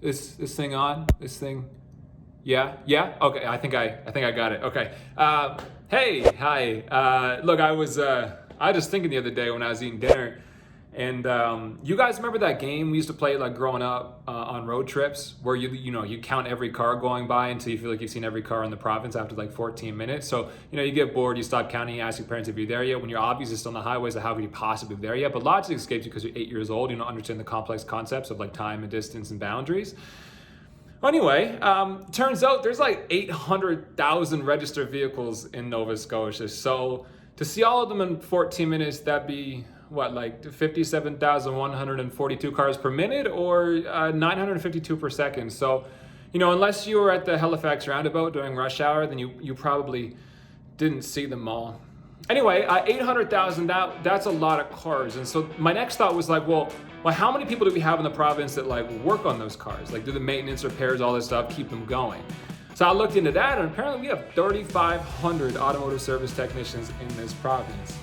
this thing on? This thing? Yeah? Yeah? Okay, I think I got it. Okay. Hey, hi. Look, I was just thinking the other day when I was eating dinner, and you guys remember that game we used to play like growing up on road trips, where you count every car going by until you feel like you've seen every car in the province after like 14 minutes. So you get bored, you stop counting, you ask your parents if you're there yet. When you're obviously still on the highways, how could you possibly be there yet? But logic escapes you because you're 8 years old. You don't understand the complex concepts of like time and distance and boundaries. Anyway, turns out there's like 800,000 registered vehicles in Nova Scotia. So to see all of them in 14 minutes, that'd be what, like 57,142 cars per minute, or 952 per second. So, unless you were at the Halifax roundabout during rush hour, then you probably didn't see them all. Anyway, 800,000, that's a lot of cars. And so my next thought was like, well, how many people do we have in the province that like work on those cars? Like do the maintenance, repairs, all this stuff, keep them going? So I looked into that, and apparently we have 3,500 automotive service technicians in this province.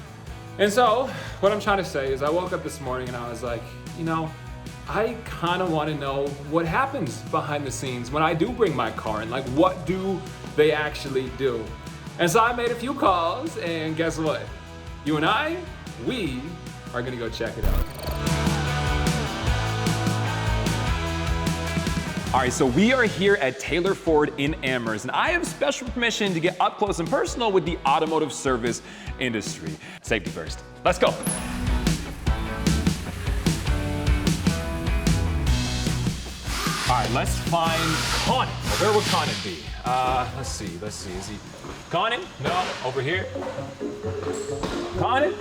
And so what I'm trying to say is I woke up this morning and I was like, I kind of want to know what happens behind the scenes when I do bring my car in. Like, what do they actually do? And so I made a few calls, and guess what? You and I, we are gonna go check it out. All right, so we are here at Taylor Ford in Amherst, and I have special permission to get up close and personal with the automotive service industry. Safety first. Let's go. All right, let's find Conan. Well, where would Conan be? Let's see. Is he Conan? No, over here. Conan?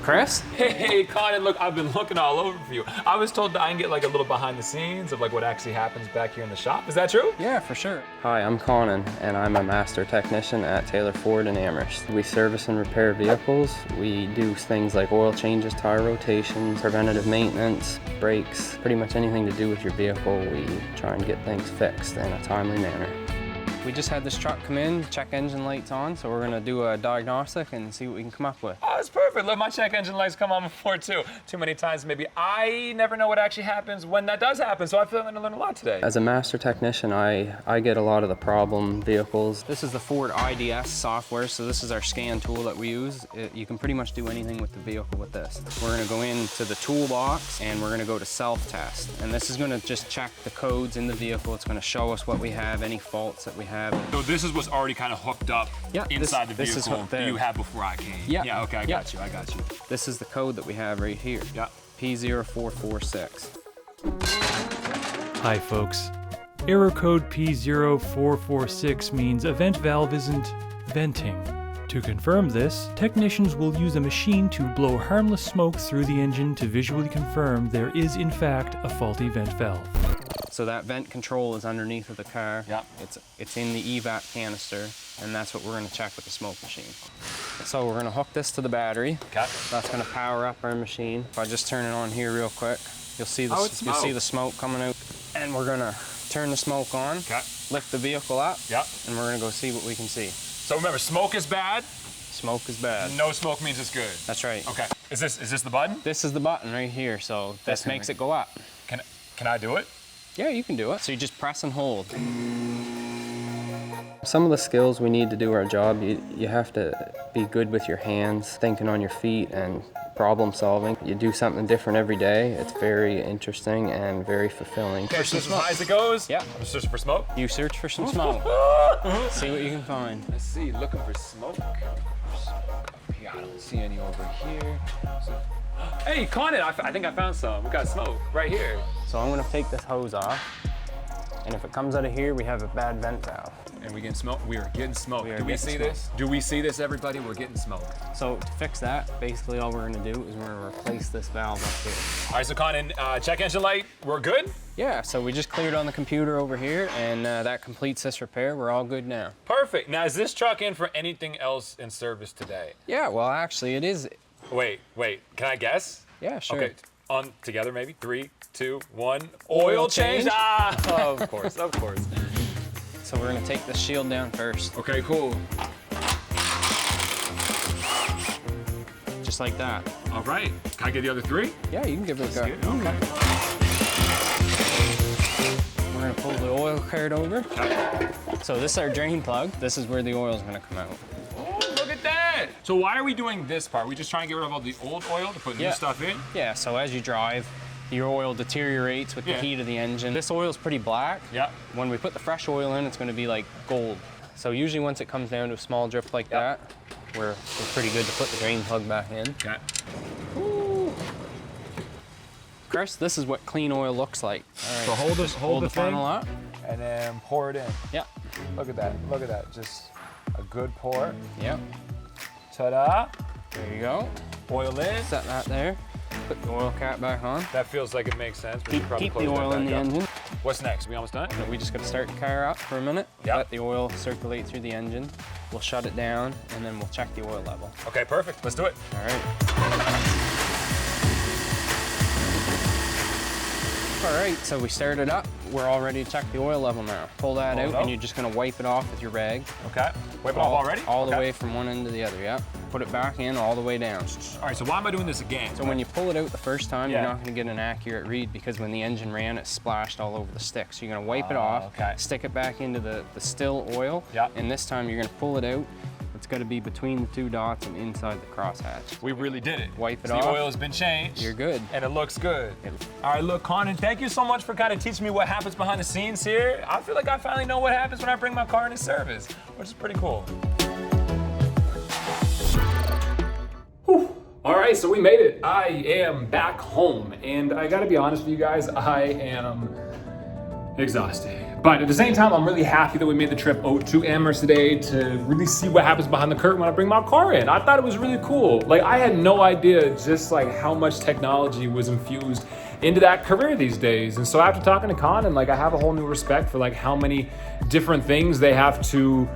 Chris? Hey, Conan, look, I've been looking all over for you. I was told that I can get like a little behind the scenes of like what actually happens back here in the shop. Is that true? Yeah, for sure. Hi, I'm Conan, and I'm a master technician at Taylor Ford in Amherst. We service and repair vehicles. We do things like oil changes, tire rotations, preventative maintenance, brakes, pretty much anything to do with your vehicle. We try and get things fixed in a timely manner. We just had this truck come in, check engine lights on, so we're gonna do a diagnostic and see what we can come up with. Oh, that's perfect. Let my check engine lights come on before too. Too many times maybe I never know what actually happens when that does happen, so I feel like I'm gonna learn a lot today. As a master technician, I get a lot of the problem vehicles. This is the Ford IDS software, so this is our scan tool that we use. You can pretty much do anything with the vehicle with this. We're gonna go into the toolbox and we're gonna go to self-test. And this is gonna just check the codes in the vehicle. It's gonna show us what we have, any faults that we have. So this is what's already kind of hooked up inside the vehicle this is that you had before I came. Yeah. Okay, I got you. This is the code that we have right here. Yeah. P0446. Hi folks. Error code P0446 means a vent valve isn't venting. To confirm this, technicians will use a machine to blow harmless smoke through the engine to visually confirm there is in fact a faulty vent valve. So that vent control is underneath of the car. Yeah. It's in the EVAP canister, and that's what we're gonna check with the smoke machine. So we're gonna hook this to the battery. Okay. That's gonna power up our machine. If I just turn it on here real quick, you'll see the smoke coming out. And we're gonna turn the smoke on, lift the vehicle up, and we're gonna go see what we can see. So remember, smoke is bad. Smoke is bad. No smoke means it's good. That's right. Okay. Is this the button? This is the button right here, so this makes it go up. Can I do it? Yeah, you can do it. So you just press and hold. Some of the skills we need to do our job, you have to be good with your hands, thinking on your feet, and problem solving. You do something different every day. It's very interesting and very fulfilling. Okay, so as high as it goes? Yeah. I'm searching for smoke. You search for some smoke. See what you can find. Let's see, looking for smoke. Yeah, I don't see any over here. Hey, Conan, I think I found some. We got smoke right here. So I'm gonna take this hose off, and if it comes out of here, we have a bad vent valve. And we getting smoke? We are getting smoke. Do we see this? Do we see this, everybody? We're getting smoke. So to fix that, basically all we're gonna do is we're gonna replace this valve up here. All right, so Conan, check engine light, we're good? Yeah, so we just cleared on the computer over here, and that completes this repair. We're all good now. Perfect. Now, is this truck in for anything else in service today? Yeah, well, actually, it is. Wait. Can I guess? Yeah, sure. Okay, on together maybe. 3, 2, 1. Oil change? Ah, of course. So we're gonna take the shield down first. Okay, cool. Just like that. All right. Can I get the other 3? Yeah, you can give it a go. Okay. We're gonna pull the oil cart over. Okay. So this is our drain plug. This is where the oil is gonna come out. Oh, look at that. So why are we doing this part? We just trying to get rid of all the old oil to put new stuff in? Yeah, so as you drive, your oil deteriorates with the heat of the engine. This oil is pretty black. Yeah. When we put the fresh oil in, it's gonna be like gold. So usually once it comes down to a small drift like that, we're pretty good to put the drain plug back in. Okay. Chris, this is what clean oil looks like. All right. So hold the funnel up. and then pour it in. Yeah. Look at that. Look at that. Just a good pour. Yep. Ta-da. There you go. Oil in. Set that there. Put the oil cap back on. That feels like it makes sense. We should probably Keep close the that oil in back the up. engine. What's next? We almost done? We just got to start the car up for a minute. Yep. Let the oil circulate through the engine. We'll shut it down, and then we'll check the oil level. Okay, perfect. Let's do it. All right. All right, so we started up. We're all ready to check the oil level now. Pull that out, and you're just gonna wipe it off with your rag. Okay. Wipe it off already? All the way from one end to the other, yeah. Put it back in all the way down. All right, so why am I doing this again? So when you pull it out the first time, you're not gonna get an accurate read because when the engine ran, it splashed all over the stick. So you're gonna wipe it off, stick it back into the still oil, and this time you're gonna pull it out. It's gotta be between the 2 dots and inside the crosshatch. We really did it. Wipe it so off. The oil has been changed. You're good. And it looks good. All right, look, Conan, thank you so much for kind of teaching me what happens behind the scenes here. I feel like I finally know what happens when I bring my car into service, which is pretty cool. Whew. All right, so we made it. I am back home, and I gotta be honest with you guys, I am exhausted. But at the same time, I'm really happy that we made the trip out to Amherst today to really see what happens behind the curtain when I bring my car in. I thought it was really cool. Like, I had no idea just like how much technology was infused into that career these days. And so after talking to Conan, like, I have a whole new respect for like how many different things they have to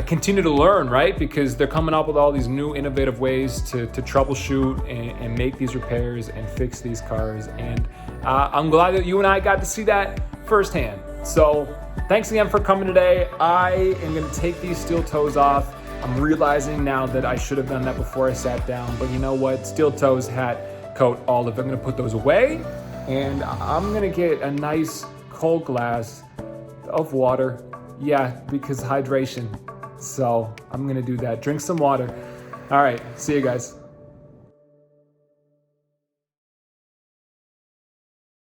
continue to learn, right? Because they're coming up with all these new innovative ways to troubleshoot and make these repairs and fix these cars. And I'm glad that you and I got to see that firsthand. So thanks again for coming today. I am gonna take these steel toes off. I'm realizing now that I should have done that before I sat down, but you know what? Steel toes, hat, coat, olive. I'm gonna put those away, and I'm gonna get a nice cold glass of water. Yeah, because hydration. So I'm gonna do that. Drink some water. All right, see you guys.